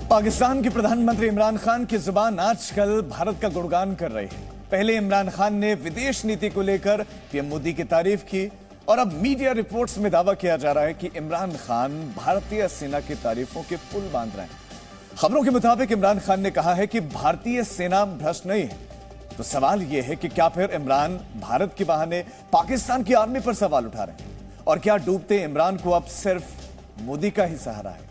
पाकिस्तान के प्रधानमंत्री इमरान खान की जुबान आजकल भारत का गुणगान कर रही है। पहले इमरान खान ने विदेश नीति को लेकर पीएम मोदी की तारीफ की और अब मीडिया रिपोर्ट्स में दावा किया जा रहा है कि इमरान खान भारतीय सेना की तारीफों के पुल बांध रहे हैं। खबरों के मुताबिक इमरान खान ने कहा है कि भारतीय सेना भ्रष्ट नहीं है। तो सवाल यह है कि क्या फिर इमरान भारत के बहाने पाकिस्तान की आर्मी पर सवाल उठा रहे हैं, और क्या डूबते इमरान को अब सिर्फ मोदी का ही सहारा है?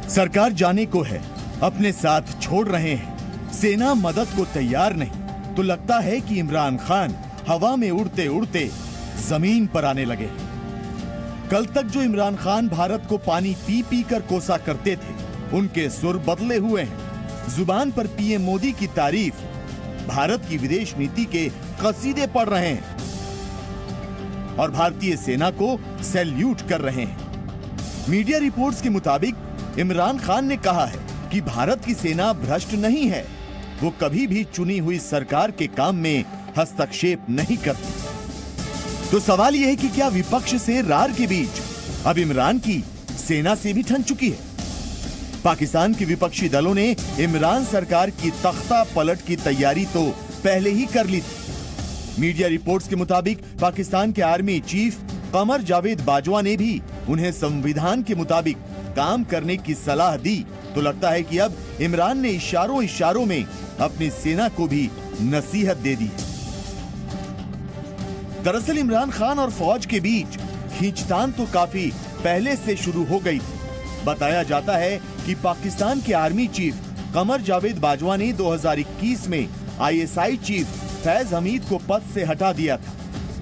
सरकार जाने को है, अपने साथ छोड़ रहे हैं, सेना मदद को तैयार नहीं, तो लगता है कि इमरान खान हवा में उड़ते उड़ते जमीन पर आने लगे। कल तक जो इमरान खान भारत को पानी पी पी कर कोसा करते थे, उनके सुर बदले हुए हैं। जुबान पर पीएम मोदी की तारीफ, भारत की विदेश नीति के कसीदे पढ़ रहे हैं और भारतीय सेना को सैल्यूट कर रहे हैं। मीडिया रिपोर्ट्स के मुताबिक इमरान खान ने कहा है कि भारत की सेना भ्रष्ट नहीं है, वो कभी भी चुनी हुई सरकार के काम में हस्तक्षेप नहीं करती। तो सवाल यह है कि क्या विपक्ष से रार के बीच अब इमरान की सेना से भी ठन चुकी है? पाकिस्तान के विपक्षी दलों ने इमरान सरकार की तख्ता पलट की तैयारी तो पहले ही कर ली थी। मीडिया रिपोर्ट्स के मुताबिक पाकिस्तान के आर्मी चीफ कमर जावेद बाजवा ने भी उन्हें संविधान के मुताबिक काम करने की सलाह दी। तो लगता है कि अब इमरान ने इशारों इशारों में अपनी सेना को भी नसीहत दे दी है। दरअसल इमरान खान और फौज के बीच खींचतान तो काफी पहले से शुरू हो गई थी। बताया जाता है कि पाकिस्तान के आर्मी चीफ कमर जावेद बाजवा ने 2021 में आईएसआई चीफ फैज हमीद को पद से हटा दिया था।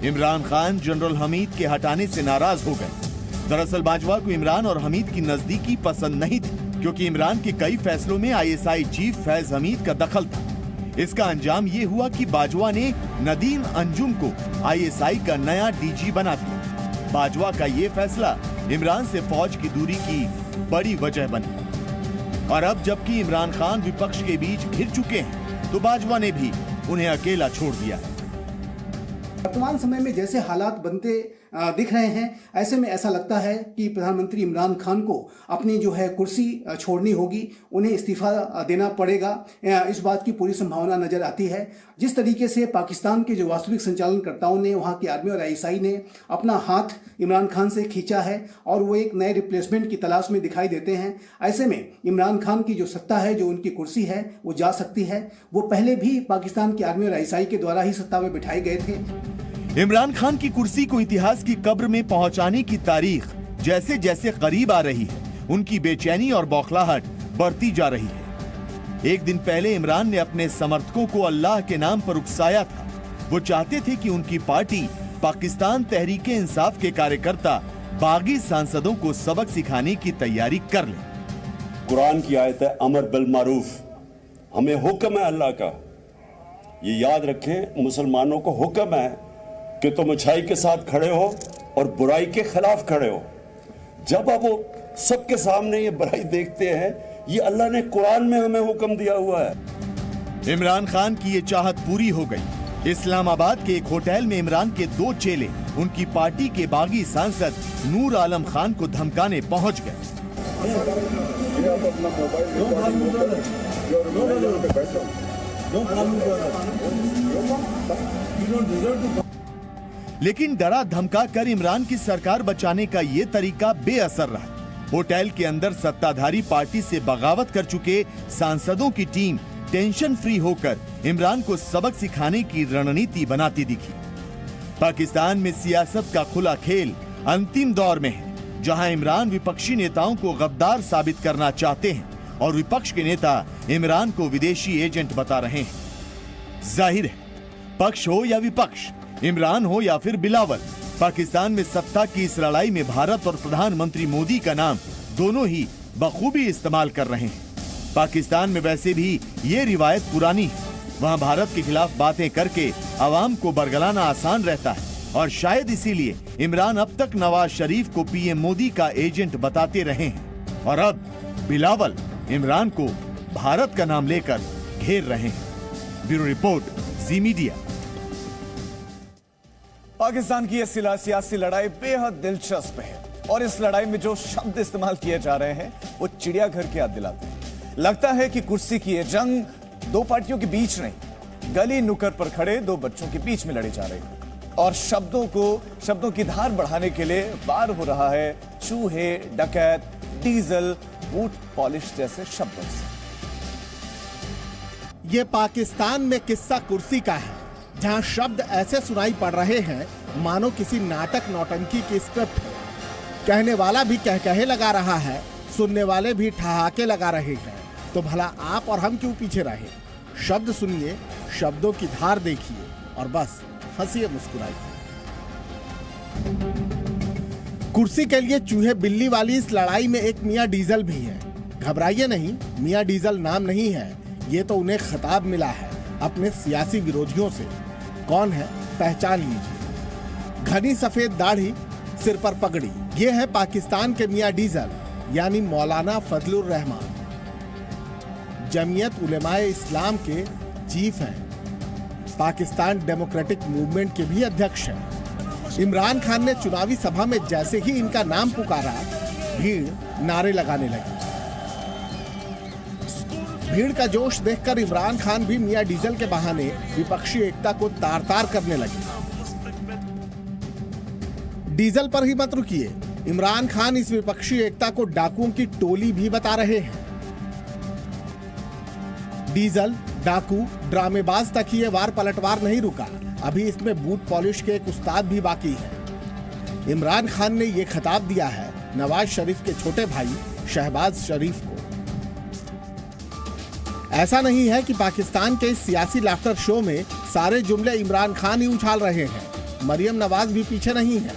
इमरान खान जनरल हमीद के हटाने से नाराज हो गए। दरअसल बाजवा को इमरान और हमीद की नजदीकी पसंद नहीं थी, क्योंकि इमरान के कई फैसलों में आईएसआई चीफ फैज हमीद का दखल था। इसका अंजाम ये हुआ कि बाजवा ने नदीम अंजुम को आईएसआई का नया डीजी बना दिया। बाजवा का ये फैसला इमरान से फौज की दूरी की बड़ी वजह बनी। और अब जबकि इमरान खान विपक्ष के बीच घिर चुके हैं, तो बाजवा ने भी उन्हें अकेला छोड़ दिया है। वर्तमान समय में जैसे हालात बनते दिख रहे हैं, ऐसे में ऐसा लगता है कि प्रधानमंत्री इमरान खान को अपनी जो है कुर्सी छोड़नी होगी, उन्हें इस्तीफा देना पड़ेगा। इस बात की पूरी संभावना नजर आती है। जिस तरीके से पाकिस्तान के जो वास्तविक संचालनकर्ताओं ने, वहां की आर्मी और आईएसआई ने अपना हाथ इमरान खान से खींचा है और वो एक नए रिप्लेसमेंट की तलाश में दिखाई देते हैं, ऐसे में इमरान खान की जो सत्ता है, जो उनकी कुर्सी है, वो जा सकती है। वो पहले भी पाकिस्तान की आर्मी और आईएसआई के द्वारा ही सत्ता में बिठाए गए थे। इमरान खान की कुर्सी को इतिहास की कब्र में पहुंचाने की तारीख जैसे जैसे करीब आ रही है, उनकी बेचैनी और बौखलाहट बढ़ती जा रही है। एक दिन पहले इमरान ने अपने समर्थकों को अल्लाह के नाम पर उकसाया था। वो चाहते थे कि उनकी पार्टी पाकिस्तान तहरीके इंसाफ के कार्यकर्ता बागी सांसदों को सबक सिखाने की तैयारी कर ले। कुरान की आयत है, अमर बिल मारूफ, हमें हुक्म है अल्लाह का। ये याद रखें, मुसलमानों को हुक्म है कि तुम अच्छाई के साथ खड़े हो और बुराई के खिलाफ खड़े हो। जब अब वो सबके सामने ये बुराई देखते हैं, ये अल्लाह ने कुरान में हमें हुक्म दिया हुआ है। इमरान खान की ये चाहत पूरी हो गई। इस्लामाबाद के एक होटल में इमरान के 2 चेले उनकी पार्टी के बागी सांसद नूर आलम खान को धमकाने पहुंच गए। लेकिन डरा धमका कर इमरान की सरकार बचाने का ये तरीका बेअसर रहा। होटल के अंदर सत्ताधारी पार्टी से बगावत कर चुके सांसदों की टीम टेंशन फ्री होकर इमरान को सबक सिखाने की रणनीति बनाती दिखी। पाकिस्तान में सियासत का खुला खेल अंतिम दौर में है, जहां इमरान विपक्षी नेताओं को गद्दार साबित करना चाहते हैं और विपक्ष के नेता इमरान को विदेशी एजेंट बता रहे हैं। जाहिर है, पक्ष हो या विपक्ष, इमरान हो या फिर बिलावल, पाकिस्तान में सत्ता की इस लड़ाई में भारत और प्रधानमंत्री मोदी का नाम दोनों ही बखूबी इस्तेमाल कर रहे हैं। पाकिस्तान में वैसे भी ये रिवायत पुरानी है। वहां भारत के खिलाफ बातें करके आवाम को बरगलाना आसान रहता है, और शायद इसीलिए इमरान अब तक नवाज शरीफ को पीएम मोदी का एजेंट बताते रहे हैं, और अब बिलावल इमरान को भारत का नाम लेकर घेर रहे हैं। ब्यूरो रिपोर्ट, जी मीडिया। पाकिस्तान की यह सियासी लड़ाई बेहद दिलचस्प है, और इस लड़ाई में जो शब्द इस्तेमाल किए जा रहे हैं वो चिड़ियाघर की याद दिलाते हैं। लगता है कि कुर्सी की ये जंग दो पार्टियों के बीच नहीं, गली नुक्कड़ पर खड़े दो बच्चों के बीच में लड़ी जा रही है। और शब्दों की धार बढ़ाने के लिए वार हो रहा है चूहे, डकैत, डीजल, बूट पॉलिश जैसे शब्दों से। ये पाकिस्तान में किस्सा कुर्सी का है, जहां शब्द ऐसे सुनाई पड़ रहे हैं मानो किसी नाटक नौटंकी की स्क्रिप्ट है। कहने वाला भी कहे लगा रहा है, सुनने वाले भी ठहाके लगा रहे हैं। तो भला आप और हम क्यों पीछे रहे? शब्द सुनिए, शब्दों की धार देखिए और बस हंसिए, मुस्कुराइए। कुर्सी के लिए चूहे बिल्ली वाली इस लड़ाई में एक मियां डीजल भी है। घबराइए नहीं, मियां डीजल नाम नहीं है, ये तो उन्हें खिताब मिला है अपने सियासी विरोधियों से। कौन है, पहचान लीजिए। घनी सफेद दाढ़ी, सिर पर पगड़ी, ये है पाकिस्तान के मियां डीजल, यानी मौलाना फजलुर रहमान। जमीयत उलेमाए इस्लाम के चीफ हैं। पाकिस्तान डेमोक्रेटिक मूवमेंट के भी अध्यक्ष हैं। इमरान खान ने चुनावी सभा में जैसे ही इनका नाम पुकारा, भीड़ नारे लगाने लगी। भीड़ का जोश देखकर इमरान खान भी मियां डीजल के बहाने विपक्षी एकता को तार-तार करने लगे। डीजल पर ही मत रुकिए, इमरान खान इस विपक्षी एकता को डाकुओं की टोली भी बता रहे हैं। डीजल, डाकू, ड्रामेबाज तक ही ये वार पलटवार नहीं रुका। अभी इसमें बूट पॉलिश के एक उस्ताद भी बाकी है। इमरान खान ने ये खिताब दिया है नवाज शरीफ के छोटे भाई शहबाज शरीफ को। ऐसा नहीं है कि पाकिस्तान के इस सियासी लाफ्टर शो में सारे जुमले इमरान खान ही उछाल रहे हैं, मरियम नवाज भी पीछे नहीं है।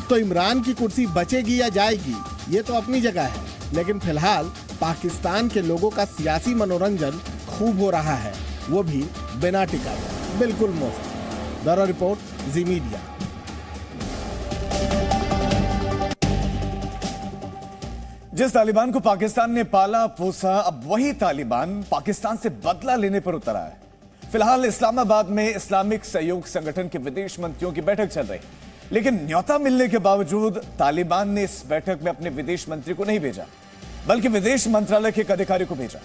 तो इमरान की कुर्सी बचेगी या जाएगी, ये तो अपनी जगह है, लेकिन फिलहाल पाकिस्तान के लोगों का सियासी मनोरंजन खूब हो रहा है, वो भी बिना टिकट, बिल्कुल मुफ्त। ब्यूरो रिपोर्ट, जी मीडिया। जिस तालिबान को पाकिस्तान ने पाला पोसा, अब वही तालिबान पाकिस्तान से बदला लेने पर उतरा है। फिलहाल इस्लामाबाद में इस्लामिक सहयोग संगठन के विदेश मंत्रियों की बैठक चल रही, लेकिन न्योता मिलने के बावजूद तालिबान ने इस बैठक में अपने विदेश मंत्री को नहीं भेजा, बल्कि विदेश मंत्रालय के एक अधिकारी को भेजा।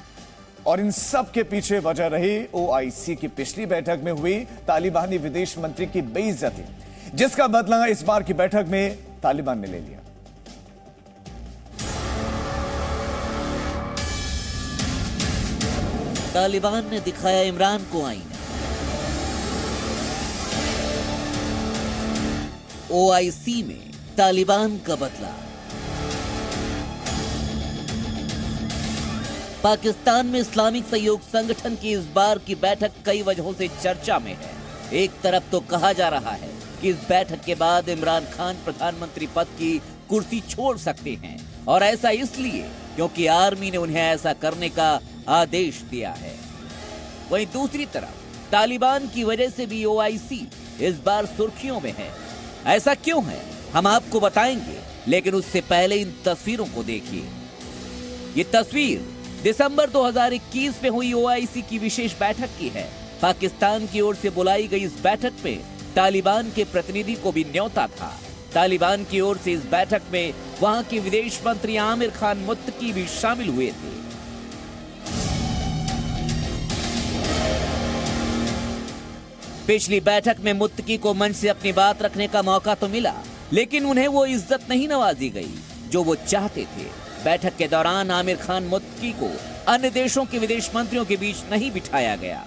और इन सब के पीछे वजह रही OIC की पिछली बैठक में हुई तालिबानी विदेश मंत्री की बेइज्जती, जिसका बदला इस बार की बैठक में तालिबान ने ले लिया। तालिबान ने दिखाया इमरान को आईना। OIC में तालिबान का बदला। पाकिस्तान में इस्लामिक सहयोग संगठन की इस बार की बैठक कई वजहों से चर्चा में है। एक तरफ तो कहा जा रहा है कि इस बैठक के बाद इमरान खान प्रधानमंत्री पद की कुर्सी छोड़ सकते हैं, और ऐसा इसलिए क्योंकि आर्मी ने उन्हें ऐसा करने का आदेश दिया है। वहीं दूसरी तरफ तालिबान की वजह से भी OIC इस बार सुर्खियों में है। ऐसा क्यों है, हम आपको बताएंगे, लेकिन उससे पहले इन तस्वीरों को देखिए। ये तस्वीर दिसंबर 2021 में हुई OIC की विशेष बैठक की है। पाकिस्तान की ओर से बुलाई गई इस बैठक में तालिबान के प्रतिनिधि को भी न्योता था। तालिबान की ओर से इस बैठक में वहां के विदेश मंत्री आमिर खान मुत्तकी भी शामिल हुए थे। पिछली बैठक में मुत्तकी को मंच से अपनी बात रखने का मौका तो मिला, लेकिन उन्हें वो इज्जत नहीं नवाजी गई जो वो चाहते थे। बैठक के दौरान आमिर खान मुत्तकी को अन्य देशों के विदेश मंत्रियों के बीच नहीं बिठाया गया।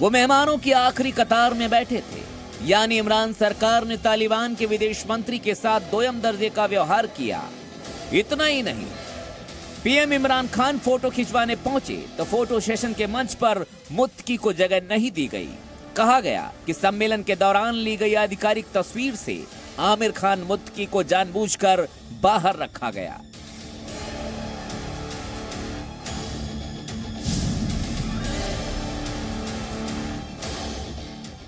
वो मेहमानों की आखिरी कतार में बैठे थे, यानी इमरान सरकार ने तालिबान के विदेश मंत्री के साथ दोयम दर्जे का व्यवहार किया। इतना ही नहीं, PM इमरान खान फोटो खिंचवाने पहुंचे तो फोटो सेशन के मंच पर मुत्तकी को जगह नहीं दी गई। कहा गया कि सम्मेलन के दौरान ली गई आधिकारिक तस्वीर से आमिर खान मुत्तकी को जानबूझकर बाहर रखा गया।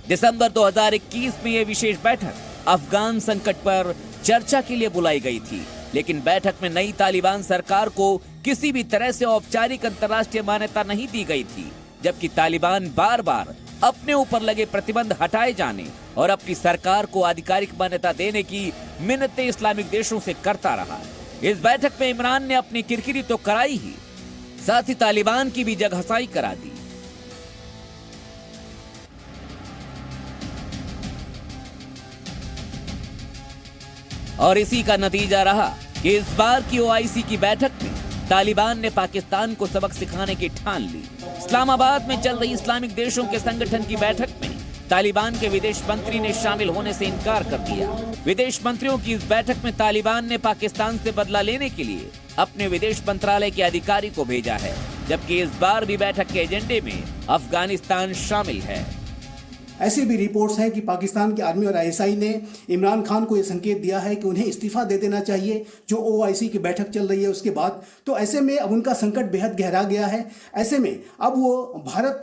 दिसंबर 2021 में यह विशेष बैठक अफगान संकट पर चर्चा के लिए बुलाई गई थी, लेकिन बैठक में नई तालिबान सरकार को किसी भी तरह से औपचारिक अंतर्राष्ट्रीय मान्यता नहीं दी गई थी, जबकि तालिबान बार बार अपने ऊपर लगे प्रतिबंध हटाए जाने और अपनी सरकार को आधिकारिक मान्यता देने की मिन्नतें इस्लामिक देशों से करता रहा। इस बैठक में इमरान ने अपनी किरकिरी तो कराई ही, साथ ही तालिबान की भी जगहसाई करा दी। और इसी का नतीजा रहा कि इस बार की ओआईसी की बैठक में तालिबान ने पाकिस्तान को सबक सिखाने की ठान ली। इस्लामाबाद में चल रही इस्लामिक देशों के संगठन की बैठक में तालिबान के विदेश मंत्री ने शामिल होने से इनकार कर दिया। विदेश मंत्रियों की इस बैठक में तालिबान ने पाकिस्तान से बदला लेने के लिए अपने विदेश मंत्रालय के अधिकारी को भेजा है, जबकि इस बार भी बैठक के एजेंडे में अफगानिस्तान शामिल है। ऐसी भी रिपोर्ट्स हैं कि पाकिस्तान की आर्मी और आईएसआई ने इमरान खान को यह संकेत दिया है कि उन्हें इस्तीफा दे देना चाहिए जो ओआईसी की बैठक चल रही है उसके बाद। तो ऐसे में अब उनका संकट बेहद गहरा गया है। ऐसे में अब वो भारत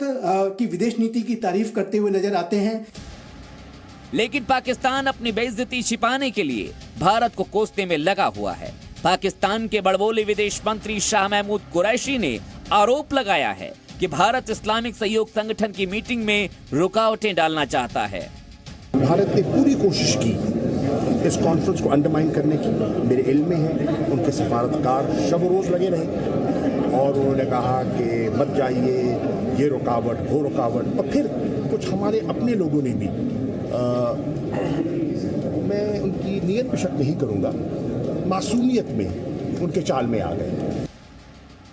की विदेश नीति की तारीफ करते हुए नजर आते हैं। लेकिन पाकिस्तान अपनी बेइज्जती छिपाने के लिए भारत को कोसने में लगा हुआ है। पाकिस्तान के बड़बोले विदेश मंत्री शाह महमूद कुरैशी ने आरोप लगाया है कि भारत इस्लामिक सहयोग संगठन की मीटिंग में रुकावटें डालना चाहता है। भारत ने पूरी कोशिश की इस कॉन्फ्रेंस को अंडरमाइन करने की। मेरे इल्म में है उनके सफारतकार शब रोज लगे रहे और उन्होंने कहा कि मत जाइए, ये रुकावट वो रुकावट। और फिर कुछ हमारे अपने लोगों ने भी मैं उनकी नीयत पे शक नहीं करूंगा, मासूमियत में उनके चाल में आ गए।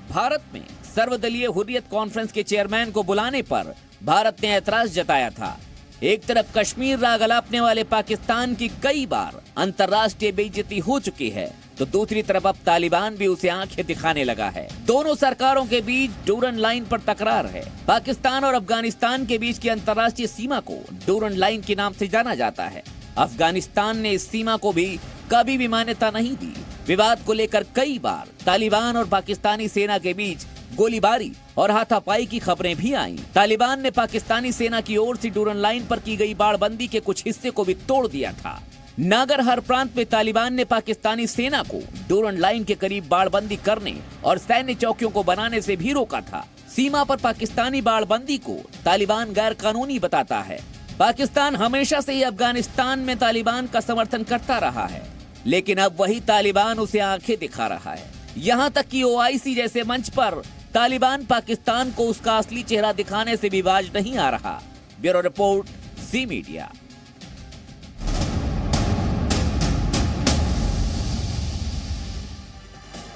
भारत में सर्वदलीय हुर्रियत कॉन्फ्रेंस के चेयरमैन को बुलाने पर भारत ने ऐतराज जताया था। एक तरफ कश्मीर राग अलापने वाले पाकिस्तान की कई बार अंतर्राष्ट्रीय बेइज्जती हो चुकी है, तो दूसरी तरफ अब तालिबान भी उसे आंखें दिखाने लगा है। दोनों सरकारों के बीच डूरन लाइन पर तकरार है। पाकिस्तान और अफगानिस्तान के बीच की अंतर्राष्ट्रीय सीमा को डूरन लाइन के नाम से जाना जाता है। अफगानिस्तान ने इस सीमा को भी कभी भी मान्यता नहीं दी। विवाद को लेकर कई बार तालिबान और पाकिस्तानी सेना के बीच गोलीबारी और हाथापाई की खबरें भी आईं। तालिबान ने पाकिस्तानी सेना की ओर से डूरन लाइन पर की गई बाड़बंदी के कुछ हिस्से को भी तोड़ दिया था। नागरहर प्रांत में तालिबान ने पाकिस्तानी सेना को डूरन लाइन के करीब बाड़बंदी करने और सैन्य चौकियों को बनाने से भी रोका था। सीमा पर पाकिस्तानी बाड़बंदी को तालिबान गैर कानूनी बताता है। पाकिस्तान हमेशा से ही अफगानिस्तान में तालिबान का समर्थन करता रहा है, लेकिन अब वही तालिबान उसे आंखें दिखा रहा है। यहाँ तक कि ओआईसी जैसे मंच पर तालिबान पाकिस्तान को उसका असली चेहरा दिखाने से भी बाज नहीं आ रहा। ब्यूरो रिपोर्ट, ज़ी मीडिया।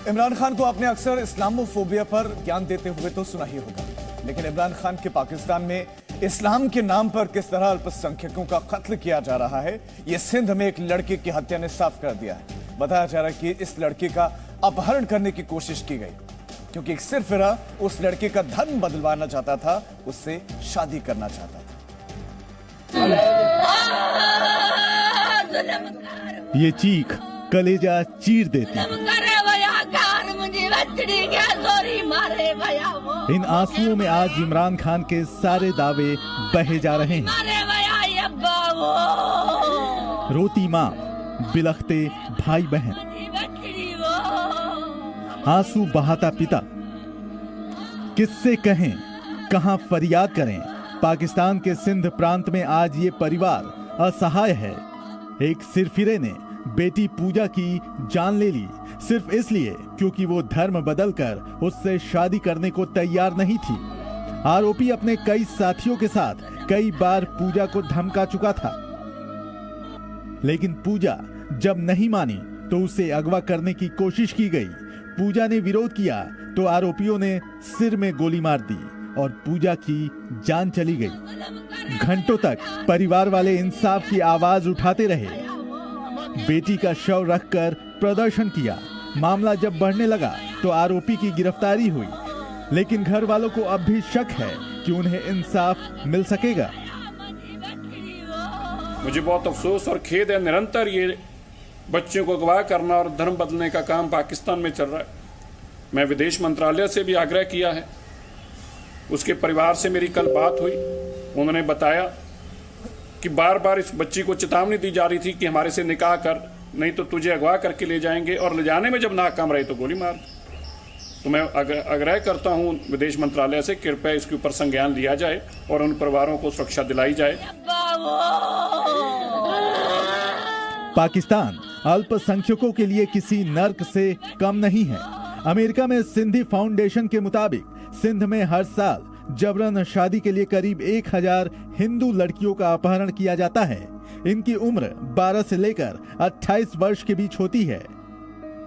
इमरान खान को आपने अक्सर इस्लामोफोबिया पर ज्ञान देते हुए तो सुना ही होगा, लेकिन इमरान खान के पाकिस्तान में इस्लाम के नाम पर किस तरह अल्पसंख्यकों का कत्ल किया जा रहा है, यह सिंध में एक लड़के की हत्या ने साफ कर दिया है। बताया जा रहा है कि इस लड़के का अपहरण करने की कोशिश की गई, क्योंकि एक सिरफिरा उस लड़के का धर्म बदलवाना चाहता था, उससे शादी करना चाहता था। ये चीख कलेजा चीर देती है। इन आंसुओं में आज इमरान खान के सारे दावे बहे जा रहे हैं। रोती माँ, बिलखते भाई बहन, आंसू बहाता पिता। किससे कहें, कहां फरियाद करें। पाकिस्तान के सिंध प्रांत में आज ये परिवार असहाय है। एक सिरफिरे ने बेटी पूजा की जान ले ली, सिर्फ इसलिए क्योंकि वो धर्म बदलकर उससे शादी करने को तैयार नहीं थी। आरोपी अपने कई साथियों के साथ कई बार पूजा को धमका चुका था, लेकिन पूजा जब नहीं मानी तो उसे अगवा करने की कोशिश की गई। पूजा ने विरोध किया तो आरोपियों ने सिर में गोली मार दी और पूजा की जान चली गई। घंटों तक परिवार वाले इंसाफ की आवाज उठाते रहे। बेटी का शव रखकर प्रदर्शन किया। मामला जब बढ़ने लगा तो आरोपी की गिरफ्तारी हुई, लेकिन घर वालों को अब भी शक है कि उन्हें इंसाफ मिल सकेगा। मुझे बहुत अफसोस और खेद है, निरंतर ये बच्चों को अगवा करना और धर्म बदलने का काम पाकिस्तान में चल रहा है। मैं विदेश मंत्रालय से भी आग्रह किया है, उसके परिवार से मेरी कल बात हुई। उन्होंने बताया कि बार बार इस बच्ची को चेतावनी दी जा रही थी कि हमारे से निकाह कर, नहीं तो तुझे अगवा करके ले जाएंगे, और ले जाने में जब नाकाम रहे तो गोली मार। तो मैं आग्रह करता हूं विदेश मंत्रालय से कृपया इसके ऊपर संज्ञान लिया जाए और उन परिवारों को सुरक्षा दिलाई जाए। पाकिस्तान अल्पसंख्यकों के लिए किसी नर्क से कम नहीं है। अमेरिका में सिंधी फाउंडेशन के मुताबिक सिंध में हर साल जबरन शादी के लिए करीब 1000 हिंदू लड़कियों का अपहरण किया जाता है। इनकी उम्र 12 से लेकर 28 वर्ष के बीच होती है।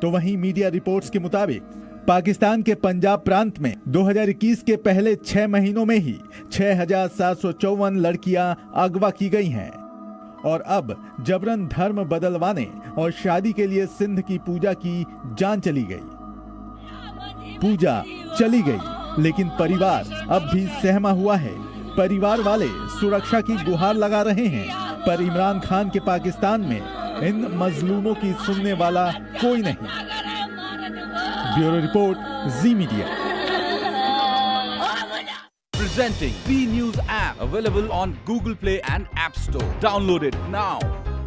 तो वहीं मीडिया रिपोर्ट्स के मुताबिक पाकिस्तान के पंजाब प्रांत में 2021 के पहले 6 महीनों में ही 6754 लड़कियां अगवा की गई हैं और अब जबरन धर्म बदलवाने और शादी के लिए सिंध की पूजा की जान चली गई। पूजा चली गई लेकिन परिवार अब भी सहमा हुआ है। परिवार वाले सुरक्षा की गुहार लगा रहे हैं, पर इमरान खान के पाकिस्तान में इन मजलूमों की सुनने वाला कोई नहीं। Bureau report, ji media. Presenting B News app, available on Google Play and App Store. Download it now.